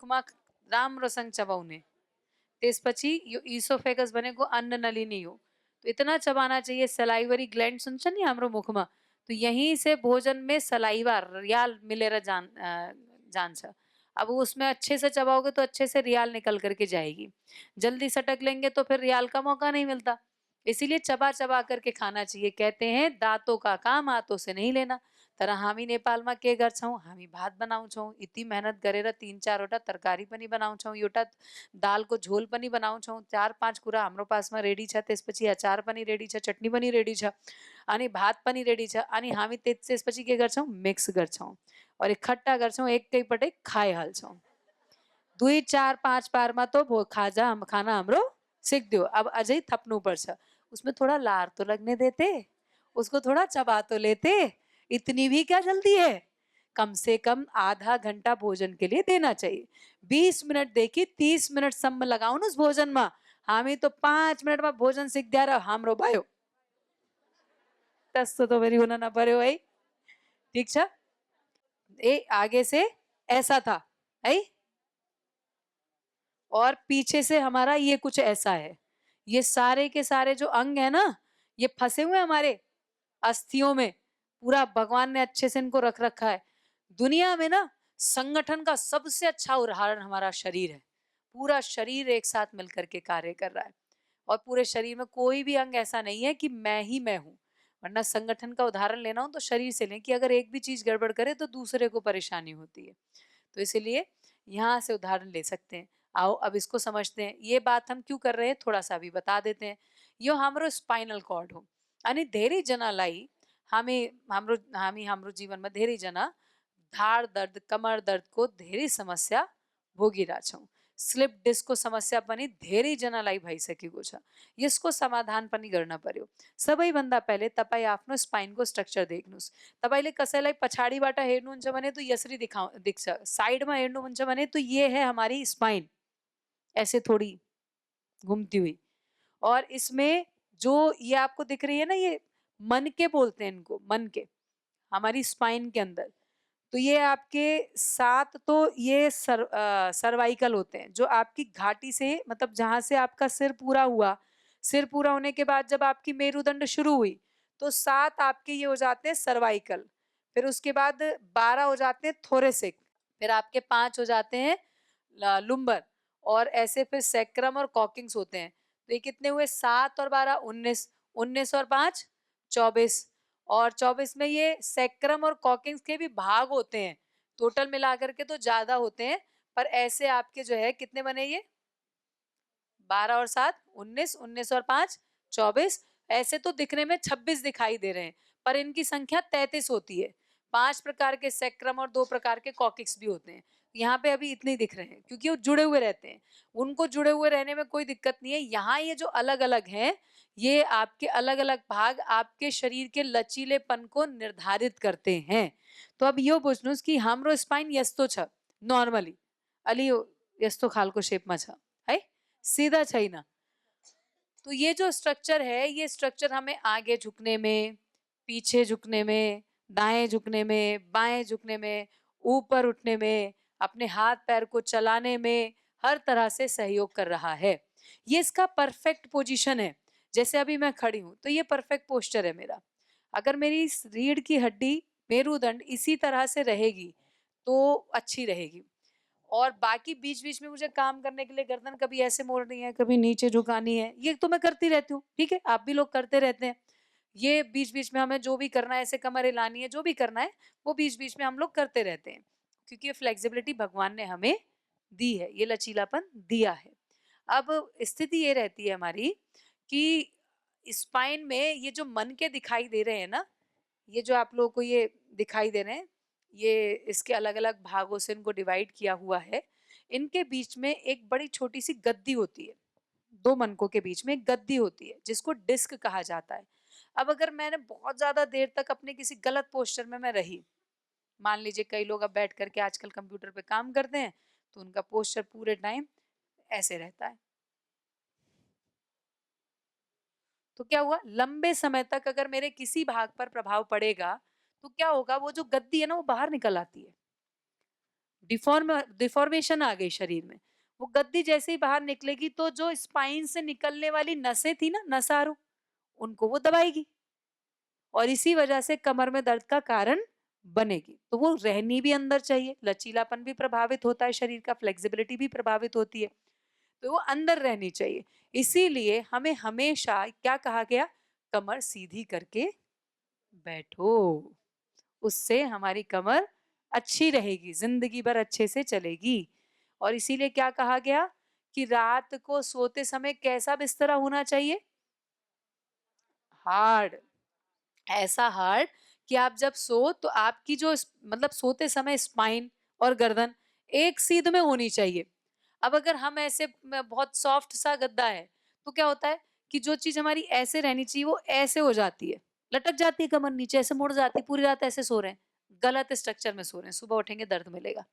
मुखमा राम रसंग चबाउने त्यसपछि यो इसोफेगस भनेको अन्न नलिनी हो। तो इतना चबाना चाहिए, सलाइवरी ग्लैंड सुन्छ नि हाम्रो मुखमा, तो यहीं से भोजन में सलाइवा रियाल मिलेर जान्छ। अब उसमें अच्छे से चबाओगे तो अच्छे से रियाल निकल करके जाएगी। जल्दी सटक लेंगे तो फिर रियाल का मौका नहीं मिलता। इसीलिए चबा चबा करके खाना चाहिए। कहते हैं दांतों का काम हाथों से नहीं लेना। तर हामी नेपालमा के गर्छौँ, हामी भात बनाउँछौँ, यति मेहनत गरेर 3-4 वटा तरकारी पनि बनाउँछौँ, एउटा दालको झोल पनि बनाउँछौँ, 4-5 कुरा हाम्रो पासमा रेडी छ, त्यसपछि अचार पनि रेडी छ, चटनी पनि रेडी छ, अनि भात पनि रेडी छ, अनि हामी त्यसपछि के गर्छौँ, मिक्स गर्छौँ और इकट्ठा गर्छौँ, एकैपटक खाइहाल्छौँ। 2-4-5 बारमा तो खाना हाम्रो सिक्दियो। अब अझै थप्नुपर्छ। उसमें थोड़ा लार तो लगने देते, उसको थोड़ा चबा तो लेते, इतनी भी क्या जल्दी है। कम से कम आधा घंटा भोजन के लिए देना चाहिए। 20 मिनट देखि 30 मिनटसम्म लगाउनुहोस् भोजनमा। हामी तो 5 मिनटमा भोजन सिक्दिया र हाम्रो भयो। त्यस्तो त फेरि हुन नपर्यो है। ठीक छ। ए आगे से ऐसा था है, और पीछे से हमारा ये कुछ ऐसा है। ये सारे के सारे जो अंग है ना, ये फंसे हुए हमारे अस्थियों में। पूरा भगवान ने अच्छे से इनको रख रखा है। दुनिया में ना संगठन का सबसे अच्छा उदाहरण हमारा शरीर है। पूरा शरीर एक साथ मिलकर के कार्य कर रहा है, और पूरे शरीर में कोई भी अंग ऐसा नहीं है कि मैं ही मैं हूं। वरना संगठन का उदाहरण लेना हो तो शरीर से लें, कि अगर एक भी चीज गड़बड़ करे तो दूसरे को परेशानी होती है। तो इसीलिए यहाँ से उदाहरण ले सकते हैं। आओ अब इसको समझते हैं। ये बात हम क्यों कर रहे हैं थोड़ा सा अभी बता देते हैं। यो हाम्रो स्पाइनल कॉर्ड हो, अनि धेरैजनालाई हामी हाम्रो जीवनमा धेरैजना ढाड दर्द, कमर दर्दको धेरै समस्या भोगिरहेछौँ। स्लिप डिस्कको समस्या पनि धेरैजनालाई भइसकेको छ। यसको समाधान पनि गर्न पर्यो। सबैभन्दा पहिले तपाईँ आफ्नो स्पाइनको स्ट्रक्चर देख्नुहोस्। तपाईँले कसैलाई पछाडिबाट हेर्नुहुन्छ भने तो यसरी दिख्छ, साइडमा हेर्नुहुन्छ भने तो ये है हमारी स्पाइन, ऐसे थोड़ी घूमती हुई। और इसमें जो ये आपको दिख रही है ना, ये मन के बोलते हैं इनको, मन के, हमारी स्पाइन के अंदर। तो ये आपके 7 तो ये सर्वाइकल होते हैं, जो आपकी घाटी से, मतलब जहां से आपका सिर पूरा हुआ, सिर पूरा होने के बाद जब आपकी मेरुदंड शुरू हुई, तो 7 आपके ये हो जाते हैं सर्वाइकल। फिर उसके बाद 12 हो जाते हैं थोरेसिक, फिर आपके 5 हो जाते हैं लुम्बर, और ऐसे फिर सैक्रम और कॉकिंग्स होते हैं। तो ये कितने हुए, 7 और 12 19, 19 और 5 24, और 24 में ये सैक्रम और कॉकिंग्स के भी भाग होते हैं। टोटल मिलाकर के तो ज्यादा होते हैं, पर ऐसे आपके जो है कितने बने, ये 12 और 7 19, 19 और 5 24, ऐसे तो दिखने में 26 दिखाई दे रहे हैं, पर इनकी संख्या 33 होती है। 5 प्रकार के सैक्रम और 2 प्रकार के कॉकिक्स भी होते हैं। यहाँ पे अभी इतने दिख रहे हैं क्योंकि वो जुड़े हुए रहते हैं। उनको जुड़े हुए रहने में कोई दिक्कत नहीं है। यहाँ ये जो अलग अलग हैं, ये आपके अलग अलग भाग आपके शरीर के लचीलेपन को निर्धारित करते हैं। तो अब यो बुझ्नुहोस् कि हाम्रो स्पाइन यस्तो छ, नर्मली अलि यस्तो खालको शेपमा छ है, सीधा छैन। तो ये जो स्ट्रक्चर है, ये स्ट्रक्चर हमें आगे झुकने में, पीछे झुकने में, दाएं झुकने में, बाएं झुकने में, ऊपर उठने में, अपने हाथ पैर को चलाने में हर तरह से सहयोग कर रहा है। ये इसका परफेक्ट पोजीशन है। जैसे अभी मैं खड़ी हूं तो ये परफेक्ट पोस्चर है मेरा। अगर मेरी इस रीढ़ की हड्डी, मेरुदंड इसी तरह से रहेगी तो अच्छी रहेगी। और बाकी बीच बीच में मुझे काम करने के लिए गर्दन कभी ऐसे मोड़नी है, कभी नीचे झुकानी है, ये तो मैं करती रहती हूँ। ठीक है, आप भी लोग करते रहते हैं। ये बीच बीच में हमें जो भी करना है, ऐसे कमर हिलानी है, जो भी करना है वो बीच बीच में हम लोग करते रहते हैं, क्योंकि ये फ्लेक्सिबिलिटी भगवान ने हमें दी है, ये लचीलापन दिया है। अब स्थिति ये रहती है हमारी कि स्पाइन में ये जो मन के दिखाई दे रहे हैं ना, ये जो आप लोगों को ये दिखाई दे रहे हैं, ये इसके अलग अलग भागों से इनको डिवाइड किया हुआ है। इनके बीच में एक बड़ी छोटी सी गद्दी होती है। दो मनकों के बीच में एक गद्दी होती है जिसको डिस्क कहा जाता है। अब अगर मैंने बहुत ज्यादा देर तक अपने किसी गलत पोस्चर में मैं रही, मान लीजिए कई लोग अब बैठ करके आजकल कंप्यूटर पे काम करते हैं, तो उनका पोस्चर पूरे टाइम ऐसे रहता है। तो क्या हुआ, लंबे समय तक अगर मेरे किसी भाग पर प्रभाव पड़ेगा तो क्या होगा, वो जो गद्दी है ना वो बाहर निकल आती है। डिफॉर्मेशन आ गई शरीर में। वो गद्दी जैसे ही बाहर निकलेगी तो जो स्पाइन से निकलने वाली नसें थी ना, नसारू, उनको वो दबाएगी और इसी वजह से कमर में दर्द का कारण बनेगी। तो वो रहनी भी अंदर चाहिए, लचीलापन भी प्रभावित होता है शरीर का, फ्लेक्सिबिलिटी भी प्रभावित होती है, तो वो अंदर रहनी चाहिए। इसीलिए हमें हमेशा क्या कहा गया, कमर सीधी करके बैठो, उससे हमारी कमर अच्छी रहेगी, जिंदगी भर अच्छे से चलेगी। और इसीलिए क्या कहा गया कि रात को सोते समय कैसा बिस्तरा होना चाहिए, हार्ड, ऐसा हार्ड कि आप जब सो तो आपकी जो मतलब सोते समय स्पाइन और गर्दन एक सीध में होनी चाहिए। अब अगर हम ऐसे बहुत सॉफ्ट सा गद्दा है तो क्या होता है कि जो चीज हमारी ऐसे रहनी चाहिए वो ऐसे हो जाती है, लटक जाती है कमर नीचे, ऐसे मुड़ जाती है, पूरी रात ऐसे सो रहे हैं, गलत स्ट्रक्चर में सो रहे हैं, सुबह उठेंगे दर्द मिलेगा।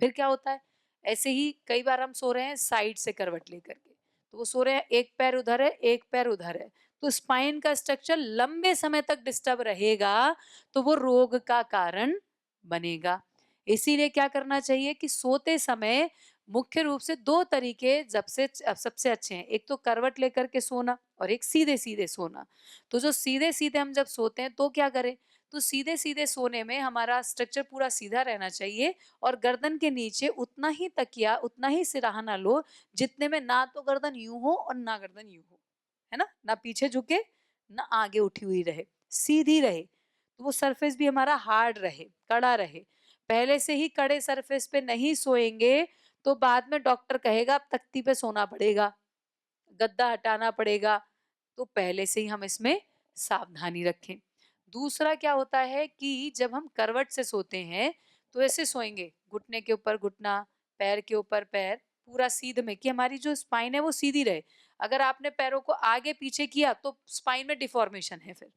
फिर क्या होता है, ऐसे ही कई बार हम सो रहे हैं साइड से करवट लेकर के, तो वो सो रहे हैं, एक पैर उधर है एक पैर उधर है, तो स्पाइन का स्ट्रक्चर लंबे समय तक डिस्टर्ब रहेगा, तो वो रोग का कारण बनेगा। इसीलिए क्या करना चाहिए कि सोते समय मुख्य रूप से दो तरीके सबसे अच्छे हैं, एक तो करवट लेकर के सोना और एक सीधे सीधे सोना। तो जो सीधे सीधे हम जब सोते हैं तो क्या करें, तो सीधे सीधे सोने में हमारा स्ट्रक्चर पूरा सीधा रहना चाहिए और गर्दन के नीचे उतना ही तकिया, उतना ही सिरहाना लो जितने में ना तो गर्दन यूं हो और ना गर्दन यूं हो, है ना पीछे झुके ना आगे उठी हुई रहे, सीधी रहे, तो वो सरफेस भी हमारा हार्ड रहे, कड़ा रहे। पहले से ही कड़े सरफेस पे नहीं सोएंगे तो बाद में डॉक्टर कहेगा अब तख्ती पे सोना पड़ेगा, गद्दा हटाना पड़ेगा, तो पहले से ही हम इसमें सावधानी रखें। दूसरा क्या होता है कि जब हम करवट से सोते हैं तो ऐसे सोएंगे, घुटने के ऊपर घुटना, पैर के ऊपर पैर, पूरा सीध में, कि हमारी जो स्पाइन है वो सीधी रहे। अगर आपने पैरों को आगे पीछे किया तो स्पाइन में डिफॉर्मेशन है, फिर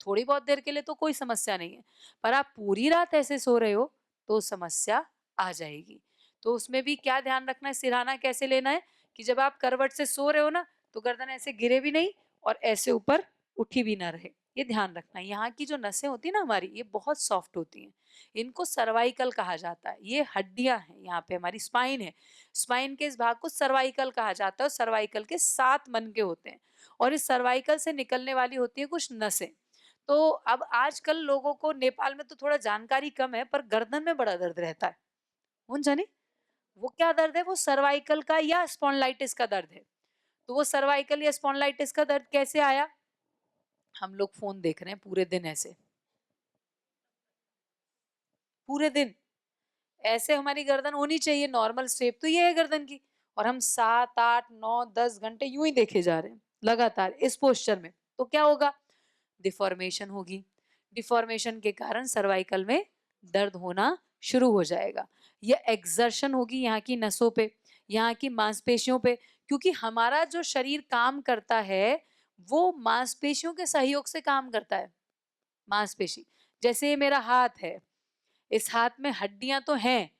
थोड़ी बहुत देर के लिए तो कोई समस्या नहीं है, पर आप पूरी रात ऐसे सो रहे हो तो समस्या आ जाएगी। तो उसमें भी क्या ध्यान रखना है, सिरहाना कैसे लेना है कि जब आप करवट से सो रहे हो ना तो गर्दन ऐसे गिरे भी नहीं और ऐसे ऊपर उठी भी ना रहे, ये ध्यान रखना है। यहाँ की जो नसें होती है ना हमारी, ये बहुत सॉफ्ट होती हैं, इनको सर्वाइकल कहा जाता है, ये हड्डियां हैं, यहाँ पे हमारी स्पाइन है, स्पाइन के इस भाग को सर्वाइकल कहा जाता है और सर्वाइकल के 7 मन के होते हैं और इस सर्वाइकल से निकलने वाली होती है कुछ नसें। तो अब आजकल लोगों को नेपाल में तो थोड़ा जानकारी कम है पर गर्दन में बड़ा दर्द रहता है, उन जाने वो क्या दर्द है, वो सर्वाइकल का या स्पॉन्डिलाइटिस का दर्द है। तो वो सर्वाइकल या स्पॉन्डिलाइटिस का दर्द कैसे आया, हम लोग फोन देख रहे हैं पूरे दिन, ऐसे पूरे दिन ऐसे हमारी गर्दन होनी चाहिए, नॉर्मल शेप तो ये है गर्दन की, और हम 7 8 9 10 घंटे यूं ही देखे जा रहे हैं लगातार इस पोस्चर में, तो क्या होगा, डिफॉर्मेशन होगी, डिफॉर्मेशन के कारण सर्वाइकल में दर्द होना शुरू हो जाएगा। यह एक्सर्शन होगी यहाँ की नसों पे, यहाँ की मांसपेशियों पे, क्योंकि हमारा जो शरीर काम करता है वो मांसपेशियों के सहयोग से काम करता है। मांसपेशी, जैसे ये मेरा हाथ है, इस हाथ में हड्डियां तो हैं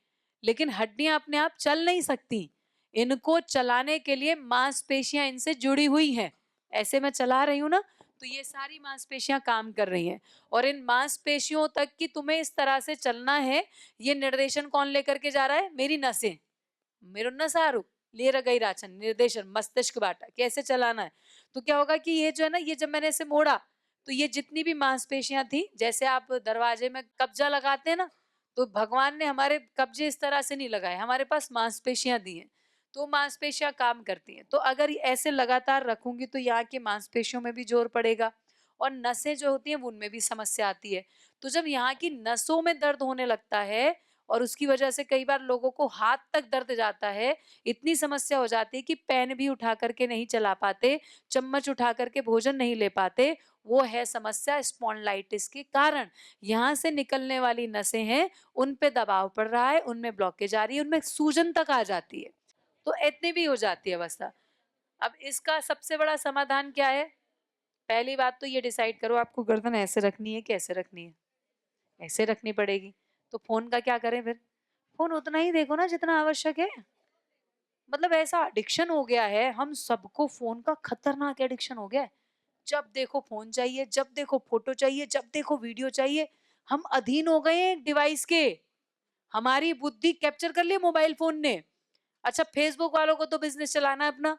लेकिन हड्डियां अपने आप चल नहीं सकती, इनको चलाने के लिए मांसपेशियां इनसे जुड़ी हुई हैं। ऐसे मैं चला रही हूं ना तो ये सारी मांसपेशियां काम कर रही हैं और इन मांसपेशियों तक कि तुम्हें इस तरह से चलना है, ये निर्देशन कौन लेकर के जा रहा है, मेरी नसें, मेरो नसारू ले गई राचन निर्देशन मस्तिष्क बाटा कैसे चलाना है। तो क्या होगा कि ये जो है ना, ये जब मैंने इसे मोड़ा तो ये जितनी भी मांसपेशियां थी, जैसे आप दरवाजे में कब्जा लगाते हैं ना, तो भगवान ने हमारे कब्जे इस तरह से नहीं लगाए, हमारे पास मांसपेशियां दी हैं, तो मांसपेशियां काम करती हैं। तो अगर ऐसे लगातार रखूंगी तो यहाँ की मांसपेशियों में भी जोर पड़ेगा और नसें जो होती हैं उनमें भी समस्या आती है। तो जब यहाँ की नसों में दर्द होने लगता है और उसकी वजह से कई बार लोगों को हाथ तक दर्द जाता है, इतनी समस्या हो जाती है कि पेन भी उठा करके नहीं चला पाते, चम्मच उठा करके भोजन नहीं ले पाते, वो है समस्या स्पॉन्डिलाइटिस के कारण। यहाँ से निकलने वाली नसें हैं, उन पे दबाव पड़ रहा है, उनमें ब्लॉकेज आ रही है, उनमें सूजन तक आ जाती है, तो इतनी भी हो जाती है अवस्था। अब इसका सबसे बड़ा समाधान क्या है, पहली बात तो ये डिसाइड करो आपको गर्दन ऐसे रखनी है कि ऐसे रखनी है, ऐसे रखनी पड़ेगी। तो फोन का क्या करें फिर, फोन उतना ही देखो ना जितना आवश्यक है। मतलब ऐसा एडिक्शन हो गया है, हम सबको फोन का खतरनाक एडिक्शन हो गया है, जब देखो फोन चाहिए, जब देखो फोटो चाहिए, जब देखो वीडियो चाहिए, हम अधीन हो गए हैं एक डिवाइस के, हमारी बुद्धि कैप्चर कर ली मोबाइल फोन ने। अच्छा, फेसबुक वालों को तो बिजनेस चलाना है अपना,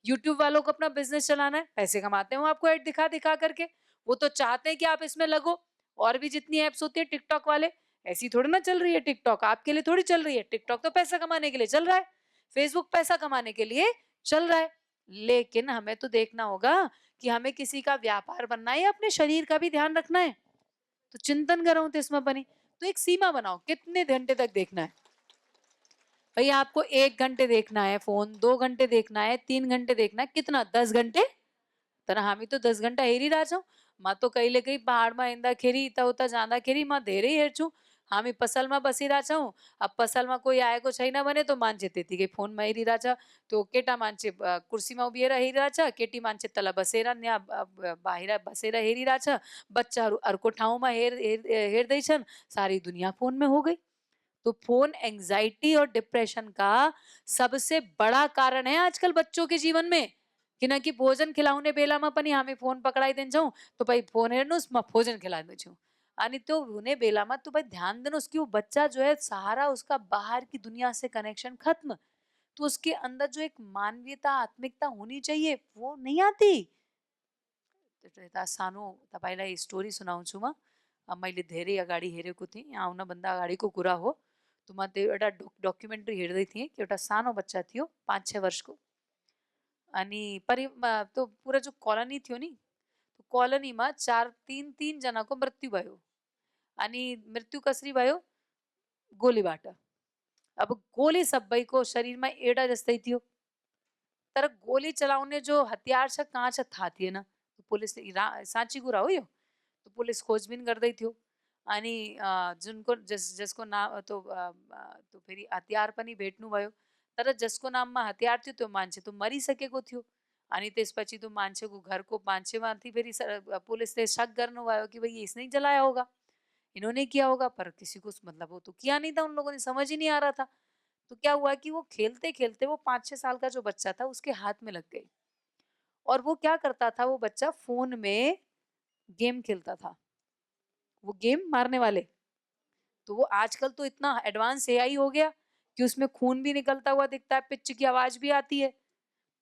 यूट्यूब वालों को अपना बिजनेस चलाना है, पैसे कमाते हैं वो आपको ऐड दिखा दिखा करके। वो तो चाहते हैं कि आप इसमें लगो। और भी जितनी एप्स होती है, टिकटॉक वाले, ऐसी थोड़ी ना चल रही है टिकटॉक, आपके लिए थोड़ी चल रही है। टिकटॉक तो पैसा कमाने के लिए चल रहा है, फेसबुक पैसा कमाने के लिए चल रहा है। लेकिन हमें तो देखना होगा कि हमें किसी का व्यापार बनना है या अपने शरीर का भी ध्यान रखना है। तो चिंतन करो तिस्म बनी, तो एक सीमा बनाओ कितने घंटे तक देखना है। भाई आपको 1 घंटे देखना है फोन, 2 घंटे देखना है, 3 घंटे देखना है, कितना 10 घंटे? तर हामी तो 10 घंटा हेरिरहेको छौँ। म तो कहिले कहीँ पहाडमा हिँड्दाखेरि यताउता जाँदाखेरि म धेरै हेर्छु। हामी पसलमा बसिरहेछौँ, अब पसलमा कोही आएको छैन भने त मान्छे त्यतिकै फोनमा हेरिरहेछ। त्यो केटा मान्छे कुर्सीमा उभिएर हेरिरहेछ, केटी मान्छे तल बसेर यहाँ बाहिर बसेर हेरिरहेछ, बच्चाहरू अर्को ठाउँमा हेर्दैछन्, सारी दुनिया फोन में हो गई। तो फोन एंजाइटी और डिप्रेशन का सबसे बड़ा कारण है आजकल बच्चों के जीवन में। किनकि भोजन खिलाउने बेलामा पनि हामी फोन पक्राइदिन्छौँ, तो भाई फोन हेर्नुहोस् म भोजन खिलाइदिन्छु। अनि त्यो हुने बेलामा तो भाई ध्यान दिनुहोस् कि वो बच्चा जो है सारा उसका बाहर की दुनिया से कनेक्शन खत्म। तो उसके अंदर जो एक मानवीयता आत्मिकता होनी चाहिए वो नहीं आती। यता सानो तपाईँलाई स्टोरी सुनाउँछु म। मैले धेरै अगाडि हेरेको थिएँ, यहाँ आउनभन्दा अगाडिको कुरा हो। तो म त्यो एउटा डकुमेन्ट्री हेर्दै थिएँ कि एउटा सानो बच्चा थियो 5-6 वर्षको। अनि त्यो पुरा जो कलोनी थियो नि, त्यो कलोनीमा 3 जनाको मृत्यु भयो। अनि मृत्यु कसरी भयो? गोलीबाट। अब गोली सबैको शरीरमा एडा जस्तै थियो। तर गोली चलाउने जो हतियार छ कहाँ छ थाहा थिएन। पुलिसले साँच्ची कुरा हो यो। तो पुलिस खोजबिन गर्दै थियो। अनि जुनको जसको नाम तो फेरि हतियार पनि भेट्नु भयो। तर जसको नाममा हतियार थियो त्यो मान्छे त मरिसकेको थियो। अनि त्यसपछि त्यो मान्छेको घरको मान्छेमाथि फेरि पुलिसले शक गर्नुभयो कि भाई इसने ही जलाया होगा, इन्होंने किया होगा। पर किसी को मतलब वो तो किया नहीं था, उन लोगों ने समझ ही नहीं आ रहा था। तो क्या हुआ कि वो खेलते खेलते वो 5-6 साल का जो बच्चा था उसके हाथ में लग गई। और वो क्या करता था, वो बच्चा फोन में गेम खेलता था, वो गेम मारने वाले। तो वो आजकल तो इतना एडवांस एआई हो गया कि उसमें खून भी निकलता हुआ दिखता है, पिच की आवाज भी आती है।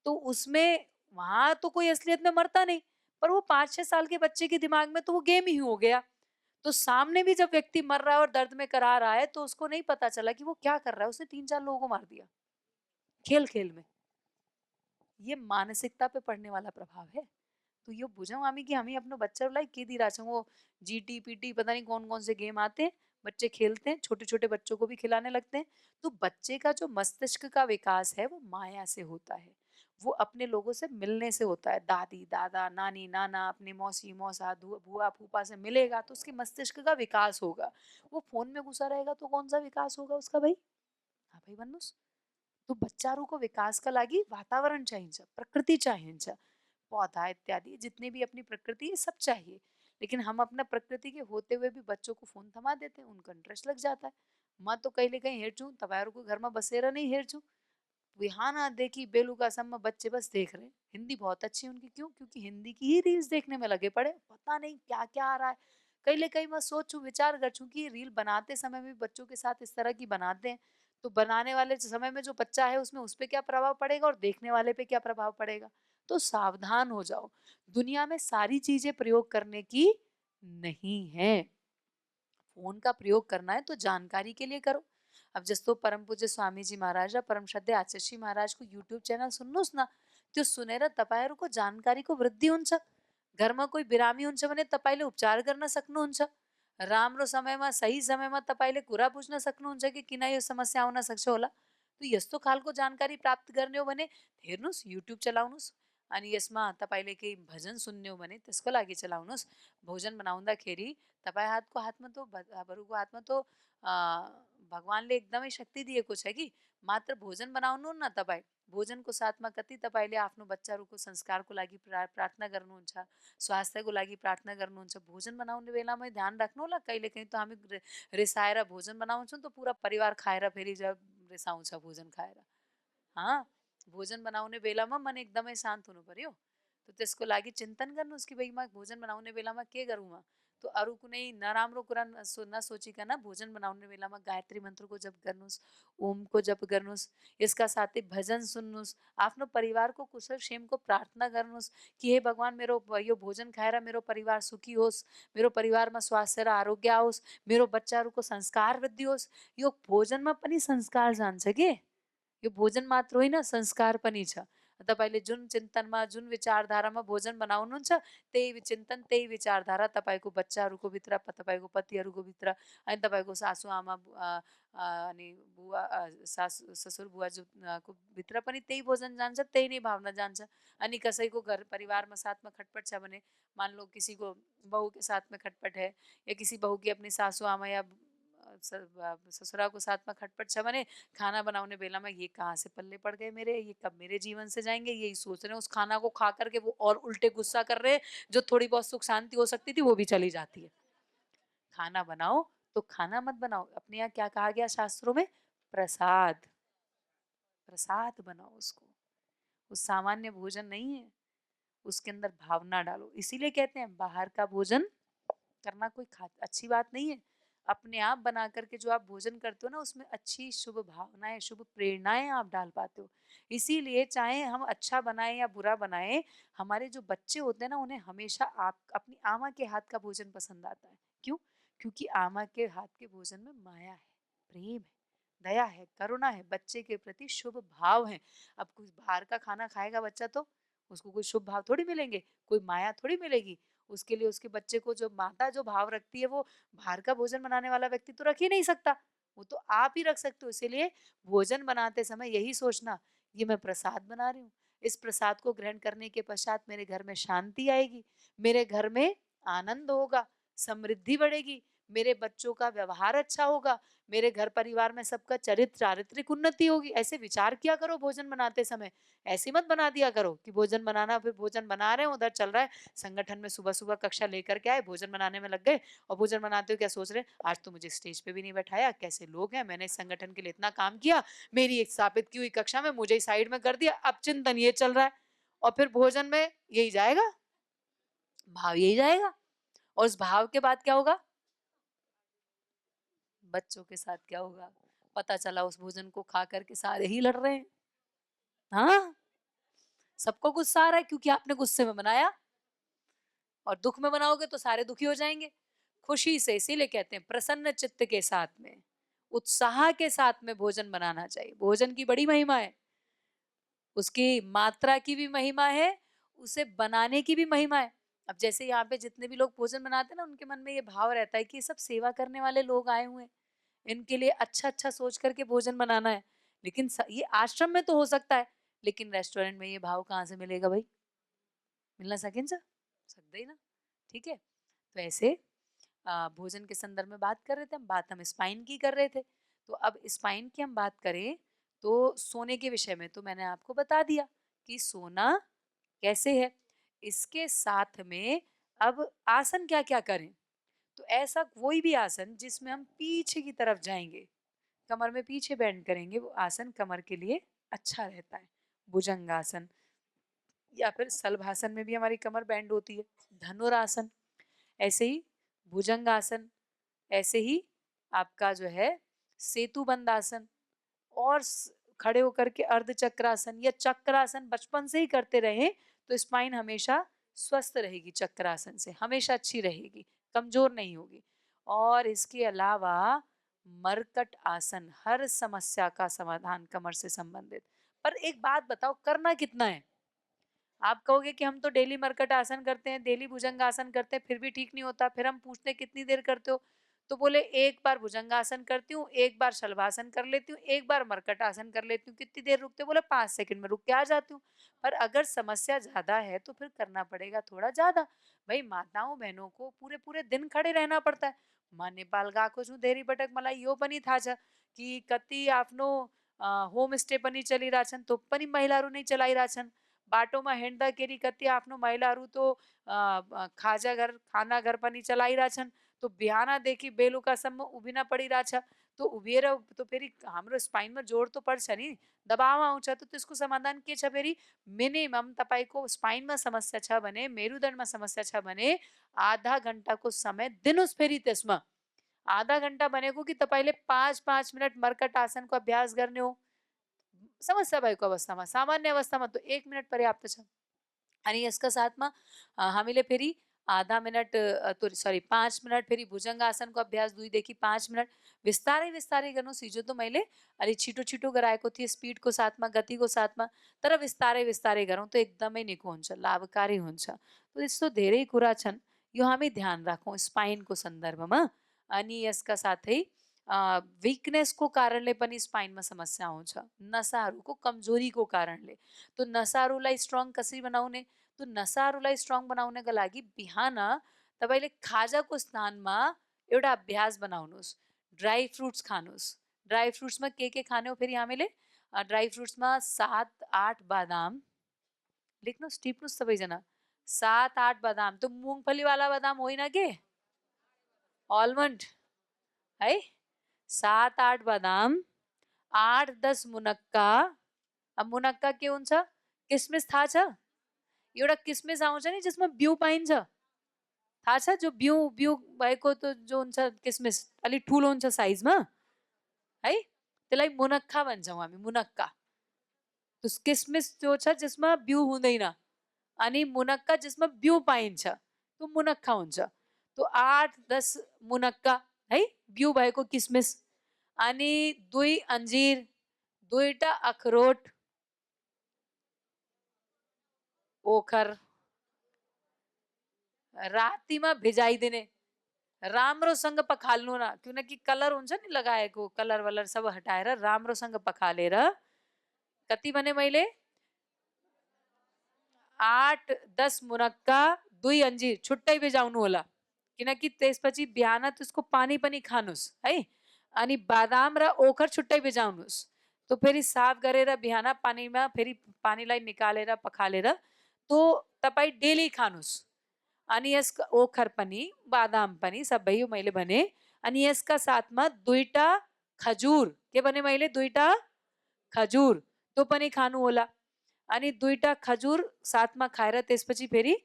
तो उसमें वहां तो कोई असलियत में मरता नहीं, पर वो 5-6 साल के बच्चे के दिमाग में तो वो गेम ही हो गया। तो सामने भी जब व्यक्ति मर रहा है और दर्द में करा रहा है तो उसको नहीं पता चला कि वो क्या कर रहा है। उसने 3-4 लोगों को मार दिया खेल खेल में। ये मानसिकता पे पड़ने वाला प्रभाव है। तो यो बुझाऊं आमी कि हमें अपने बच्चों लाइक के दी रहा वो जीटी पीटी पता नहीं कौन कौन से गेम आते हैं, बच्चे खेलते हैं, छोटे छोटे बच्चों को भी खिलाने लगते हैं। तो बच्चे का जो मस्तिष्क का विकास है वो माया से होता है, वो अपने लोगों से मिलने से होता है। दादी दादा नानी नाना अपने मौसी मौसा बुआ फूफा से मिलेगा तो उसके मस्तिष्क का विकास होगा। वो फोन में घुसा रहेगा तो कौन सा विकास होगा उसका भाई? हाँ भाई भन्नुहोस्। तो बच्चाहरूको विकासका लागि वातावरण चाहिन्छ, प्रकृति चाहिन्छ, पौधा इत्यादि जितने भी अपनी प्रकृति है सब चाहिए। लेकिन हम अपना प्रकृति के होते हुए भी बच्चों को फोन थमा देते हैं, उनका इंटरेस्ट लग जाता है। म तो कहिले कहीँ हेर्छु तपाईँहरूको घरमा बसेर नहीं हेर्छु, बिहान देखी बेलुकासम्म बच्चे बस देख रहे हैं। हिंदी बहुत अच्छी है उनकी, क्यों? क्योंकि हिंदी की ही रील्स देखने में लगे पड़े, पता नहीं क्या क्या आ रहा है। कहीं कहीं मैं सोचूं विचार कर चूं कि रील बनाते समय भी बच्चों के साथ इस तरह की बनाते हैं, तो बनाने वाले समय में जो बच्चा है उसमें उस पर क्या प्रभाव पड़ेगा और देखने वाले पे क्या प्रभाव पड़ेगा। तो सावधान हो जाओ, दुनिया में सारी चीजें प्रयोग करने की नहीं है। फोन का प्रयोग करना है तो जानकारी के लिए करो। अब जस्तो परम पूज्य स्वामीजी महाराज र परम श्रद्धेय आचार्यजी महाराजको युट्युब च्यानल सुन्नुहोस् न, त्यो सुनेर तपाईँहरूको जानकारीको वृद्धि हुन्छ। घरमा कोही बिरामी हुन्छ भने तपाईँले उपचार गर्न सक्नुहुन्छ। राम्रो समयमा सही समयमा तपाईँले कुरा बुझ्न सक्नुहुन्छ कि किन यो समस्या आउन सक्छ होला। तो यस्तो खालको जानकारी प्राप्त गर्ने हो भने हेर्नुहोस्, युट्युब चलाउनुहोस्। अनि यसमा तपाईँले केही भजन सुन्ने हो भने त्यसको लागि चलाउनुहोस्। भोजन बनाउँदाखेरि तपाईँ हातमा तो बरुको हातमा तो भगवानले एकदमै शक्ति दिएको छ कि मात्र भोजन बनाउनु न तपाईँ, भोजनको साथमा कति तपाईँले आफ्नो बच्चाहरूको संस्कारको लागि प्रार्थना गर्नुहुन्छ, स्वास्थ्यको लागि प्रार्थना गर्नुहुन्छ। भोजन बनाउने बेलामा ध्यान राख्नु होला। कहिले कहीँ त हामी रिसाएर भोजन बनाउँछौँ त पुरा परिवार खाएर फेरि जब रिसाउँछ भोजन खाएर। हाँ, भोजन बनाउने बेलामा मन एकदमै शान्त हुनु पर्यो। तो त्यसको लागि चिन्तन गर्नुहोस् कि भाइ म भोजन बनाउने बेलामा के गरौँ म? तो अरु कुनै नराम्रो कुरा नसोचिकन भोजन बनाउने बेलामा गायत्री मन्त्रको जप गर्नुहोस्, ओमको जप गर्नुहोस्, यसका साथै भजन सुन्नुहोस्, आफ्नो परिवारको कुशल क्षेमको प्रार्थना गर्नुहोस् कि हे भगवान मेरो यो भोजन खाएर मेरो परिवार सुखी होस्, मेरो परिवारमा स्वास्थ्य र आरोग्य आओस्, मेरो बच्चाहरूको संस्कार वृद्धि होस्। यो भोजनमा पनि संस्कार जान्छ के? यो भोजन मात्र होइन, संस्कार पनि छ। तपाईले जुन चिन्तनमा, जुन विचारधारामा भोजन बनाउनुहुन्छ, त्यही चिन्तन, त्यही विचारधारा तपाईँको बच्चाहरूको भित्र, तपाईँको पतिहरूको भित्र, अनि तपाईँको सासू आमा अनि बुवा सासू ससुर को भित्र पनि त्यही भोजन जान्छ, त्यही नै भावना जान्छ। अनि कसैको घर परिवारमा साथमा खटपट छ भने, मान लो किसी को बहू के साथ में खटपट है, या किसी बहू की अपनी सासू आमा या ससुरा को साथ में खटपट छ भने, खाना बनाउने बेलामा ये कहाँ से पल्ले पड़ गए मेरे, ये कब मेरे जीवन से जाएंगे, यही सोच रहे हैं। उस खाना को खा करके वो और उल्टे गुस्सा कर रहे हैं, जो थोड़ी बहुत सुख शांति हो सकती थी वो भी चली जाती है। खाना बनाओ तो खाना मत बनाओ, अपने यहाँ क्या कहा गया शास्त्रों में, प्रसाद, प्रसाद बनाओ उसको। वो सामान्य भोजन नहीं है, उसके अंदर भावना डालो। इसीलिए कहते हैं बाहर का भोजन करना कोई अच्छी बात नहीं है। अपने आप बना करके जो आप भोजन करते हो ना, उसमें अच्छी शुभ भावनाएं, शुभ प्रेरणाएं आप डाल पाते हो। इसीलिए चाहे हम अच्छा बनाए या बुरा बनाए, हमारे जो बच्चे होते हैं ना, उन्हें हमेशा आप अपनी आमा के हाथ का भोजन पसंद आता है। क्यों? क्योंकि आमा के हाथ के भोजन में माया है, प्रेम है, दया है, करुणा है, बच्चे के प्रति शुभ भाव है। अब कुछ बाहर का खाना खाएगा बच्चा तो उसको कोई शुभ भाव थोड़ी मिलेंगे, कोई माया थोड़ी मिलेगी। उसके लिए उसके बच्चे को जो माता जो भाव रखती है, वो बाहर का भोजन बनाने वाला व्यक्ति तो रख ही नहीं सकता, वो तो आप ही रख सकते हो। इसीलिए भोजन बनाते समय यही सोचना, ये मैं प्रसाद बना रही हूँ, इस प्रसाद को ग्रहण करने के पश्चात मेरे घर में शांति आएगी, मेरे घर में आनंद होगा, समृद्धि बढ़ेगी, मेरे बच्चों का व्यवहार अच्छा होगा, मेरे घर परिवार में सबका चरित्र चारित्रिक उन्नति होगी। ऐसे विचार किया करो भोजन बनाते समय। ऐसे मत बना दिया करो कि भोजन बनाना, फिर भोजन बना रहे हैं, उधर चल रहा है संगठन में, सुबह सुबह कक्षा लेकर के आए, भोजन बनाने में लग गए, और भोजन बनाते हो क्या सोच रहे, आज तो मुझे स्टेज पे भी नहीं बैठाया, कैसे लोग हैं, मैंने इस संगठन के लिए इतना काम किया, मेरी एक स्थापित की हुई कक्षा में मुझे साइड में कर दिया, अब चिंतन ये चल रहा है। और फिर भोजन में यही जाएगा, भाव यही जाएगा। और उस भाव के बाद क्या होगा, बच्चों के साथ क्या होगा, पता चला उस भोजन को खा करके सारे ही लड़ रहे हैं। हाँ, सबको गुस्सा आ रहा है क्योंकि आपने गुस्से में बनाया, और दुख में बनाओगे तो सारे दुखी हो जाएंगे। खुशी से, इसीलिए कहते हैं प्रसन्न चित्त के साथ में, उत्साह के साथ में भोजन बनाना चाहिए। भोजन की बड़ी महिमा है, उसकी मात्रा की भी महिमा है, उसे बनाने की भी महिमा है। अब जैसे यहाँ पे जितने भी लोग भोजन बनाते हैं ना, उनके मन में ये भाव रहता है कि ये सब सेवा करने वाले लोग आए हुए हैं, इनके लिए अच्छा अच्छा सोच करके भोजन बनाना है। लेकिन ये आश्रम में तो हो सकता है, लेकिन रेस्टोरेंट में ये भाव कहाँ से मिलेगा भाई, मिलना सकें सकते ही ना। ठीक है, तो ऐसे भोजन के संदर्भ में बात कर रहे थे हम, बात हम स्पाइन की कर रहे थे। तो अब स्पाइन की हम बात करें तो सोने के विषय में तो मैंने आपको बता दिया कि सोना कैसे है। इसके साथ में अब आसन क्या क्या करें, तो ऐसा कोई भी आसन जिसमें हम पीछे की तरफ जाएंगे, कमर में पीछे बैंड करेंगे, वो आसन कमर के लिए अच्छा रहता है। भुजंगासन, या फिर सलभासन में भी हमारी कमर बैंड होती है। धनुरासन, ऐसे ही भुजंगासन, ऐसे ही आपका जो है सेतुबंद आसन, और खड़े होकर के अर्ध चक्रासन या चक्रासन बचपन से ही करते रहे तो स्पाइन हमेशा स्वस्थ रहेगी, चक्रासन से हमेशा अच्छी रहेगी, कमजोर नहीं होगी। और इसके अलावा मरकट आसन, हर समस्या का समाधान कमर से संबंधित। पर एक बात बताओ, करना कितना है? आप कहोगे कि हम तो डेली मरकट आसन करते हैं, डेली भुजंग आसन करते हैं, फिर भी ठीक नहीं होता। फिर हम पूछते हैं कितनी देर करते हो, तो बोले एक बार भुजंगासन करती हूँ, एक बार शलभासन कर लेती हूँ, एक बार मरकट आसन कर लेती हूँ। कितनी देर रुकते हो, बोले 5 सेकंड में रुक के आ जाती हूँ। पर अगर समस्या ज्यादा है तो फिर करना पड़ेगा थोड़ा ज्यादा। भाई माताओं बहनों को पूरे पूरे दिन खड़े रहना पड़ता है। माँ नेपाल गाको छु धेरै पटक मलाई यो पनि थाहा छ कि कति आफ्नो होम स्टे पनि चलिरहेछन्, तो पनि महिलाहरू नै चलाइरहेछन्। बाटोमा हिँड्दाखेरि कति आफ्नो महिलाहरू तो खाजा घर, खाना घर पनि चलाइरहेछन्। तो बिहानदेखि बेलुकासम्म उभिन परिरहेछ। तो उभिएर त फेरि हाम्रो स्पाइनमा जोड त पर्छ नि, दबाव आउँछ। त त्यसको समाधान के छ फेरि? मिनिमम तपाईँको स्पाइनमा समस्या छ भने, मेरुदण्डमा समस्या छ भने आधा घन्टाको समय दिनुहोस् फेरि त्यसमा। आधा घन्टा भनेको कि तपाईँले 5-5 मिनट मर्कट आसनको अभ्यास गर्ने हो। समस्या भएको अवस्थामा, सामान्य अवस्थामा त 1 मिनट पर्याप्त छ। अनि यसका साथमा हामीले फेरि आधा मिनट सरी 5 मिनट फेरि भुजङ्गासनको अभ्यास 2 देखि 5 मिनट बिस्तारै बिस्तारै गर्नुहोस्। हिजो त मैले अलि छिटो छिटो गराएको थिएँ स्पिडको साथमा, गतिको साथमा, तर बिस्तारै बिस्तारै गरौँ त एकदमै निको हुन्छ, लाभकारी हुन्छ। त यस्तो धेरै कुरा छन्, यो हामी ध्यान राखौँ स्पाइनको सन्दर्भमा। अनि यसका साथै विकनेसको कारणले पनि स्पाइनमा समस्या आउँछ, नसाहरूको कमजोरीको कारणले। तो नसाहरूलाई स्ट्रङ कसरी बनाउने? तो नसाहरूलाई स्ट्रङ बनाउनका लागि बिहान तपाईँले खाजाको स्थानमा एउटा अभ्यास बनाउनुहोस्, ड्राई फ्रुट्स खानुहोस्। ड्राई फ्रुट्समा के खाने हो फेरि हामीले? ड्राई फ्रुट्समा 7-8 बादाम लेख्नुहोस्, टिप्नुहोस् सबैजना। 7-8 बादाम, तो मुङफलीवाला बादाम होइन के? आलमन्ड है। 7-8 बादाम, 8-10 मुनक्का। अब मुनक्का के हुन्छ? किसमिस थाहा छ? एउटा किसमिस आउँछ नि जसमा बिउ पाइन्छ, थाहा छ? जो बिउ बिउ भएको त जो हुन्छ किसमिस, अलि ठुलो हुन्छ साइजमा है, त्यसलाई मुनक्का भन्छौँ हामी, मुनक्का। तो किसमिस जो छ जसमा बिउ हुँदैन अनि मुनक्का जसमा बिउ पाइन्छ, तो मुनक्का हुन्छ। तो 8-10 मुनक्का है, बिउ भएको किसमिस, अनि 2 अन्जिर, 2टा अखरोट, ओखर रातिमा भिजाइदिने, राम्रोसँग पखाल्नु न, किनकि कलर हुन्छ नि लगाएको, कलर वलर सब हटाएर राम्रोसँग पखालेर, कति भने मैले? 8-10 मुनक्का, 2 अन्जिर छुट्टै भिजाउनु होला, किनकि त्यसपछि बिहान त्यसको पानी पनि खानुहोस् है। अनि बादाम र ओखर छुट्टै भिजाउनुहोस्। तो फेरि साफ गरेर बिहान पानीमा फेरि पानीलाई निकालेर पखालेर तो तपाईँ डेली खानुहोस्। अनि यसका ओखर पनि बादाम पनि सबै यो मैले भने। अनि यसका साथमा 2टा खजुर, के भने मैले? 2टा खजुर, तो पनि खानु होला। अनि 2टा खजुर साथमा खाएर त्यसपछि फेरि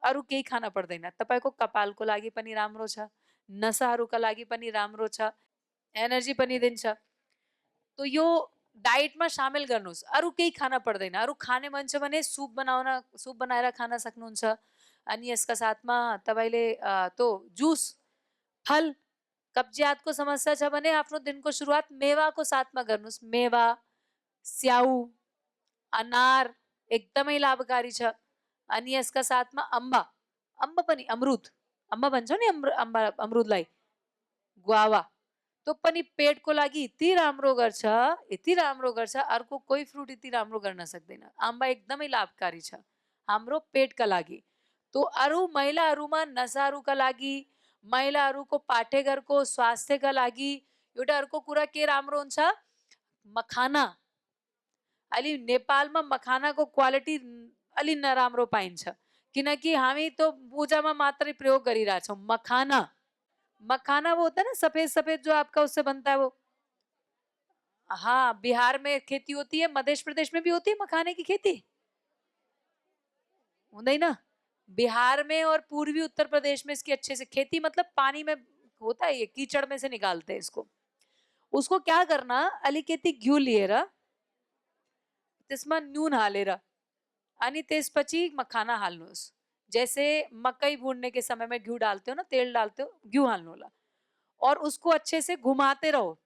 अरू केही खान पर्दैन। तपाईँको कपालको लागि पनि राम्रो छ, नसाहरूका लागि पनि राम्रो छ, एनर्जी पनि दिन्छ। तो यो डाइटमा सामेल गर्नुहोस्, अरू केही खान पर्दैन। अरू खाने मन छ भने सुप बनाएर खान सक्नुहुन्छ। अनि यसका साथमा तपाईँले तो जुस, फल, कब्जियतको समस्या छ भने आफ्नो दिनको सुरुवात मेवाको साथमा गर्नुहोस्। मेवा, स्याउ, अनार एकदमै लाभकारी छ। अनि यसका साथमा अम्बा, अम्बा पनि अमरुद, अम्बा भन्छौँ नि अमरुदलाई, गुआवा, तो पनि पेटको लागि यति राम्रो गर्छ, यति राम्रो गर्छ, अर्को कोही फ्रुट यति राम्रो गर्न सक्दैन। अम्बा एकदमै लाभकारी छ हाम्रो पेटका लागि। तो अरू महिलाहरूमा नसाहरूका लागि, महिलाहरूको पाठेघरको स्वास्थ्यका लागि एउटा अर्को कुरा के राम्रो हुन्छ? मखाना। अलि नेपालमा मखानाको क्वालिटी अलि नराम्रो पाइन्छ, किनकि हामी तो पूजामा मात्रै प्रयोग गरिरहेछौँ मखाना। मखाना वो होता है ना सफेद सफेद जो आपका उससे बनता है वो। हाँ, बिहार में खेती होती है, मध्य प्रदेश में भी होती है मखाने की खेती, हुँदैन? बिहार में और पूर्वी उत्तर प्रदेश में इसकी अच्छे से खेती, मतलब पानी में होता है, ये कीचड़ में से निकालते हैं इसको। उसको क्या करना, अलिकति घिउ लिएर त्यसमा नुन हालेर अनि त्यसपछि मखाना हाल्नुहोस्। जैसे मकई भूनने के समय में घिउ डालते हो ना, तेल डालते हो, घिउ हाल्नु होला और उसको अच्छे से घुमाते रहो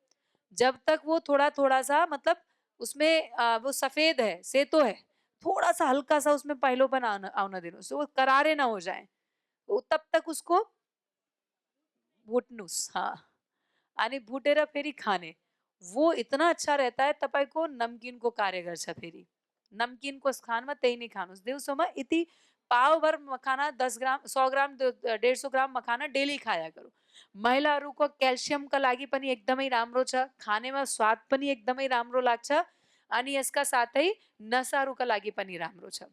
जब तक वो थोड़ा थोड़ा सा, मतलब उसमें वो सफेद है, सेतो है, थोड़ा सा हल्का सा उसमें पहलोपन आना दिनुहोस्, वो करारे ना हो जाए, तब तक उसको भुट्नुहोस्। हाँ, अनि भुटेर फेरि खाने, वो इतना अच्छा रहता है। तपाईको नमकीनको कार्य गर्छ। फेरि नमकीनको स्थानमा त्यही नै खानुहोस्। दिउँसोमा यति पावभर मखाना, 10 ग्राम, 100 ग्राम, 150 ग्राम मखाना डेली खाया करो। महिलाहरूको क्याल्सियमका लागि पनि एकदमै राम्रो छ, खानेमा स्वाद पनि एकदमै राम्रो लाग्छ, अनि यसका साथै नसाहरूका लागि पनि राम्रो छ।